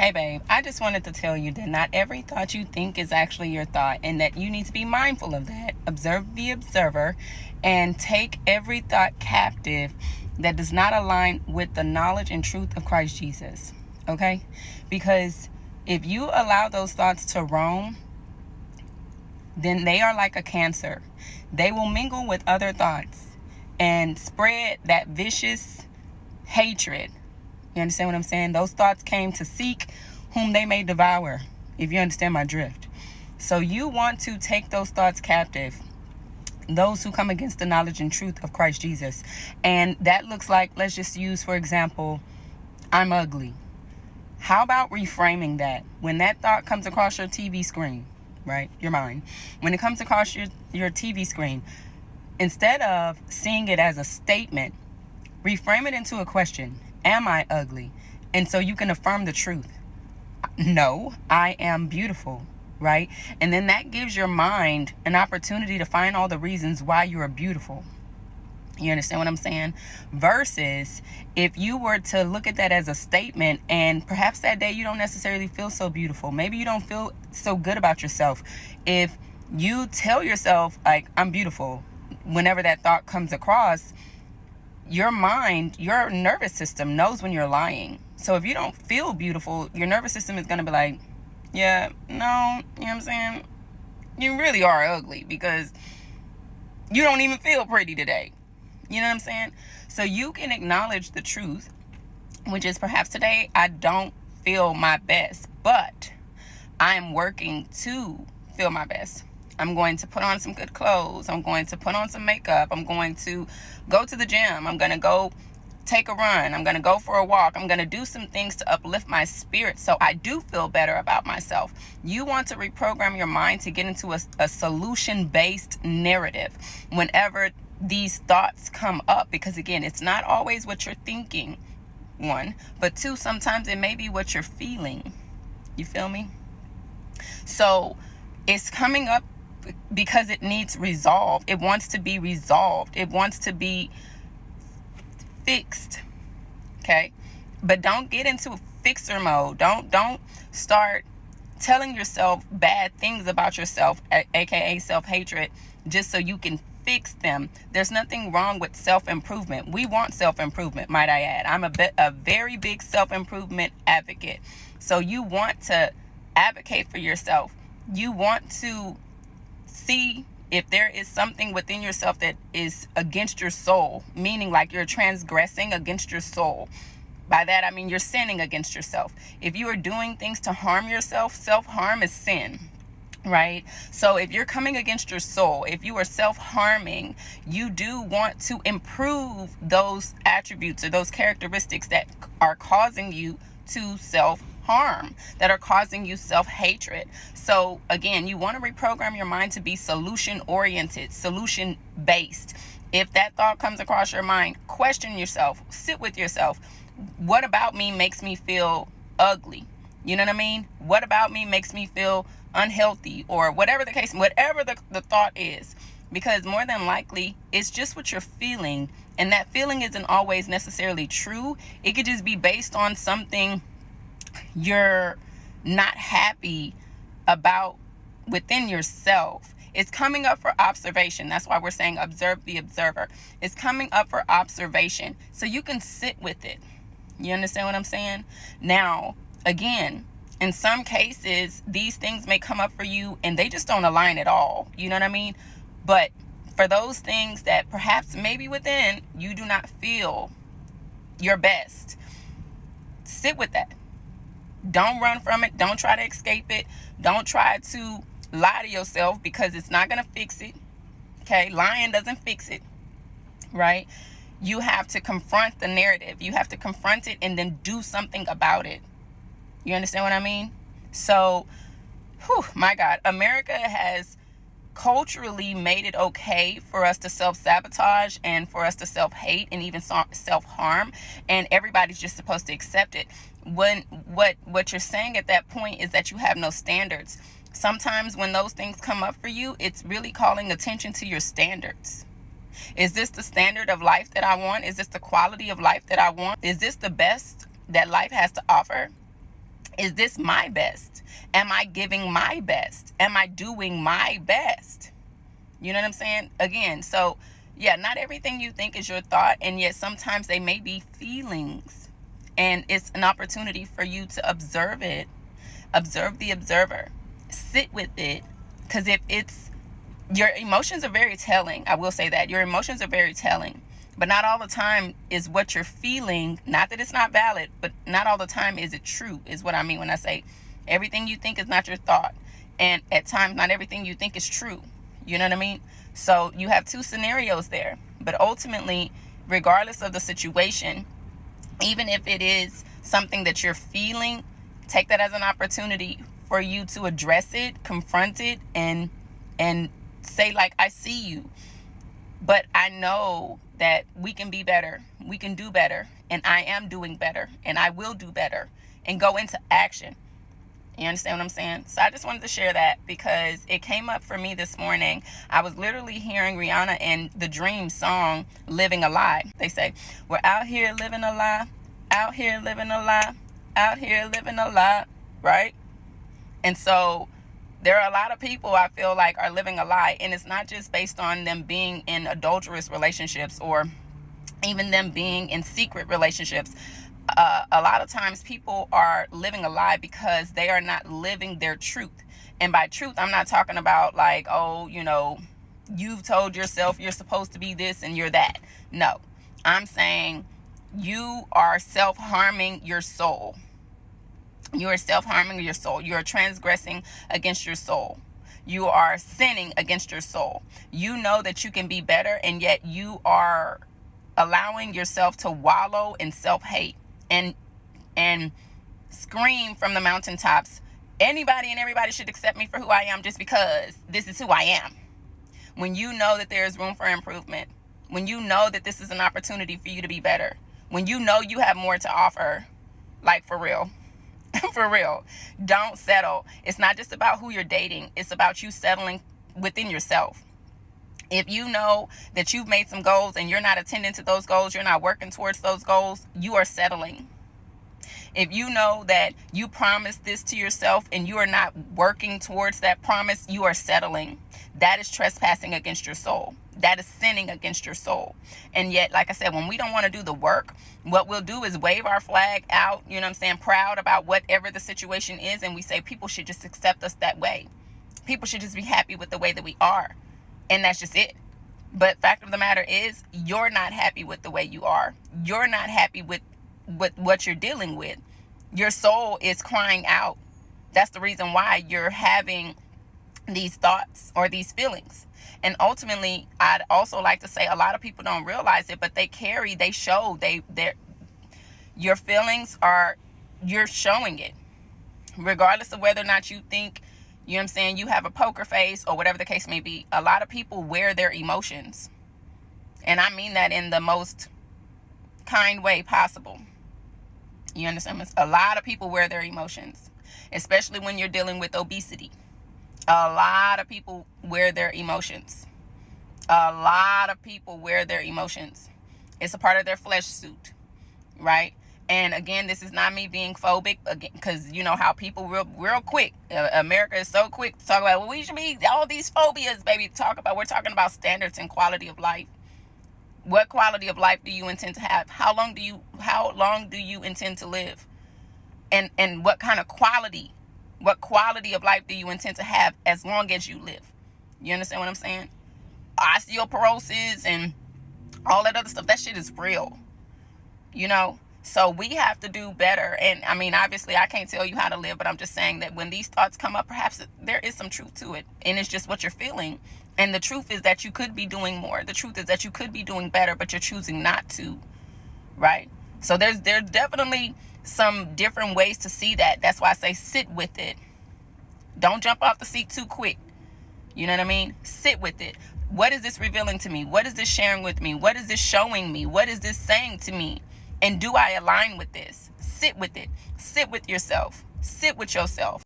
Hey babe, I just wanted to tell you that not every thought you think is actually your thought, and that you need to be mindful of that. Observe the observer and take every thought captive that does not align with the knowledge and truth of Christ Jesus. Okay? Because if you allow those thoughts to roam, then they are like a cancer. They will mingle with other thoughts and spread that vicious hatred. You understand what I'm saying? Those thoughts came to seek whom they may devour, if you understand my drift. So you want to take those thoughts captive, those who come against the knowledge and truth of Christ Jesus. And that looks like, let's just use, for example, I'm ugly. How about reframing that? When that thought comes across your TV screen, right? Your mind. When it comes across your TV screen, instead of seeing it as a statement, reframe it into a question. Am I ugly? And so you can affirm the truth. No, I am beautiful, right? And then that gives your mind an opportunity to find all the reasons why you are beautiful. You understand what I'm saying? Versus if you were to look at that as a statement, and perhaps that day you don't necessarily feel so beautiful. Maybe you don't feel so good about yourself. If you tell yourself, like, I'm beautiful, whenever that thought comes across, your mind, your nervous system knows when you're lying. So if you don't feel beautiful, your nervous system is going to be like, yeah, no, you know what I'm saying? You really are ugly because you don't even feel pretty today. You know what I'm saying? So you can acknowledge the truth, which is perhaps today I don't feel my best, but I am working to feel my best. I'm going to put on some good clothes. I'm going to put on some makeup. I'm going to go to the gym. I'm going to go take a run. I'm going to go for a walk. I'm going to do some things to uplift my spirit so I do feel better about myself. You want to reprogram your mind to get into a solution-based narrative whenever these thoughts come up, because again, it's not always what you're thinking, one, but two, sometimes it may be what you're feeling. You feel me? So it's coming up because it needs resolved. It wants to be resolved. It wants to be fixed. Okay? But don't get into fixer mode. Don't start telling yourself bad things about yourself, aka self-hatred, just so you can fix them. There's nothing wrong with self-improvement. We want self-improvement, might I add. I'm a very big self-improvement advocate. So you want to advocate for yourself. You want to see if there is something within yourself that is against your soul, meaning like you're transgressing against your soul. By that, I mean you're sinning against yourself. If you are doing things to harm yourself, self-harm is sin, right? So if you're coming against your soul, if you are self-harming, you do want to improve those attributes or those characteristics that are causing you to self-harm, that are causing you self-hatred. So again, you want to reprogram your mind to be solution-oriented, solution-based. If that thought comes across your mind, question yourself, sit with yourself. What about me makes me feel ugly? You know what I mean? What about me makes me feel unhealthy, or whatever the case, whatever the thought is? Because more than likely, it's just what you're feeling. And that feeling isn't always necessarily true. It could just be based on something you're not happy about within yourself. It's coming up for observation. That's why we're saying observe the observer. It's coming up for observation so you can sit with it. You understand what I'm saying? Now, again, in some cases, these things may come up for you and they just don't align at all. You know what I mean? But for those things that perhaps maybe within you do not feel your best, sit with that. Don't run from it. Don't try to escape it. Don't try to lie to yourself, because it's not going to fix it. Okay? Lying doesn't fix it. Right? You have to confront the narrative. You have to confront it and then do something about it. You understand what I mean? So, my God, America has culturally made it okay for us to self-sabotage and for us to self-hate and even self-harm, and everybody's just supposed to accept it. When what you're saying at that point is that you have no standards. Sometimes when those things come up for you, it's really calling attention to your standards. Is this the standard of life that I want? Is this the quality of life that I want? Is this the best that life has to offer? Is this my best? Am I giving my best? Am I doing my best? You know what I'm saying? Again, so yeah, not everything you think is your thought, and yet sometimes they may be feelings. And it's an opportunity for you to observe it. Observe the observer. Sit with it. Because if it's, your emotions are very telling. I will say that. Your emotions are very telling. But not all the time is what you're feeling, not that it's not valid, but not all the time is it true, is what I mean when I say everything you think is not your thought. And at times, not everything you think is true. You know what I mean? So you have two scenarios there. But ultimately, regardless of the situation, even if it is something that you're feeling, take that as an opportunity for you to address it, confront it, and say, like, I see you, but I know that we can be better. We can do better. And I am doing better. And I will do better. And go into action. You understand what I'm saying? So I just wanted to share that because it came up for me this morning. I was literally hearing Rihanna in the Dream song, Living a Lie. They say, we're out here living a lie. Out here living a lie. Out here living a lie. Right? And so there are a lot of people I feel like are living a lie. And it's not just based on them being in adulterous relationships or even them being in secret relationships. A lot of times people are living a lie because they are not living their truth. And by truth, I'm not talking about like, oh, you know, you've told yourself you're supposed to be this and you're that. No, I'm saying you are self-harming your soul. You are self-harming your soul. You are transgressing against your soul. You are sinning against your soul. You know that you can be better, and yet you are allowing yourself to wallow in self-hate and scream from the mountaintops, anybody and everybody should accept me for who I am just because this is who I am. When you know that there is room for improvement, when you know that this is an opportunity for you to be better, when you know you have more to offer, like for real. For real, don't settle. It's not just about who you're dating. It's about you settling within yourself. If you know that you've made some goals and you're not attending to those goals, you're not working towards those goals, you are settling. If you know that you promised this to yourself and you are not working towards that promise, you are settling. That is trespassing against your soul. That is sinning against your soul. And yet, like I said, when we don't want to do the work, what we'll do is wave our flag out, you know what I'm saying, proud about whatever the situation is. And we say people should just accept us that way. People should just be happy with the way that we are. And that's just it. But fact of the matter is, you're not happy with the way you are. You're not happy with what you're dealing with. Your soul is crying out. That's the reason why you're having these thoughts or these feelings. And ultimately, I'd also like to say a lot of people don't realize it, but they show, your feelings are, you're showing it. Regardless of whether or not you think, you know what I'm saying, you have a poker face or whatever the case may be, a lot of people wear their emotions. And I mean that in the most kind way possible. You understand? A lot of people wear their emotions, especially when you're dealing with obesity. A lot of people wear their emotions. A lot of people wear their emotions. It's a part of their flesh suit, right? And again, this is not me being phobic, because you know how people real quick, America is so quick to talk about, well, we should be all these phobias, baby. We're talking about standards and quality of life. What quality of life do you intend to have? How long do you intend to live? And what kind of quality? What quality of life do you intend to have as long as you live? You understand what I'm saying? Osteoporosis and all that other stuff, that shit is real. You know? So we have to do better. And I mean, obviously, I can't tell you how to live, but I'm just saying that when these thoughts come up, perhaps there is some truth to it. And it's just what you're feeling. And the truth is that you could be doing more. The truth is that you could be doing better, but you're choosing not to. Right? So there's definitely some different ways to see that. That's why I say sit with it. Don't jump off the seat too quick. You know what I mean? Sit with it. What is this revealing to me? What is this sharing with me? What is this showing me? What is this saying to me? And do I align with this? Sit with it. Sit with yourself. Sit with yourself.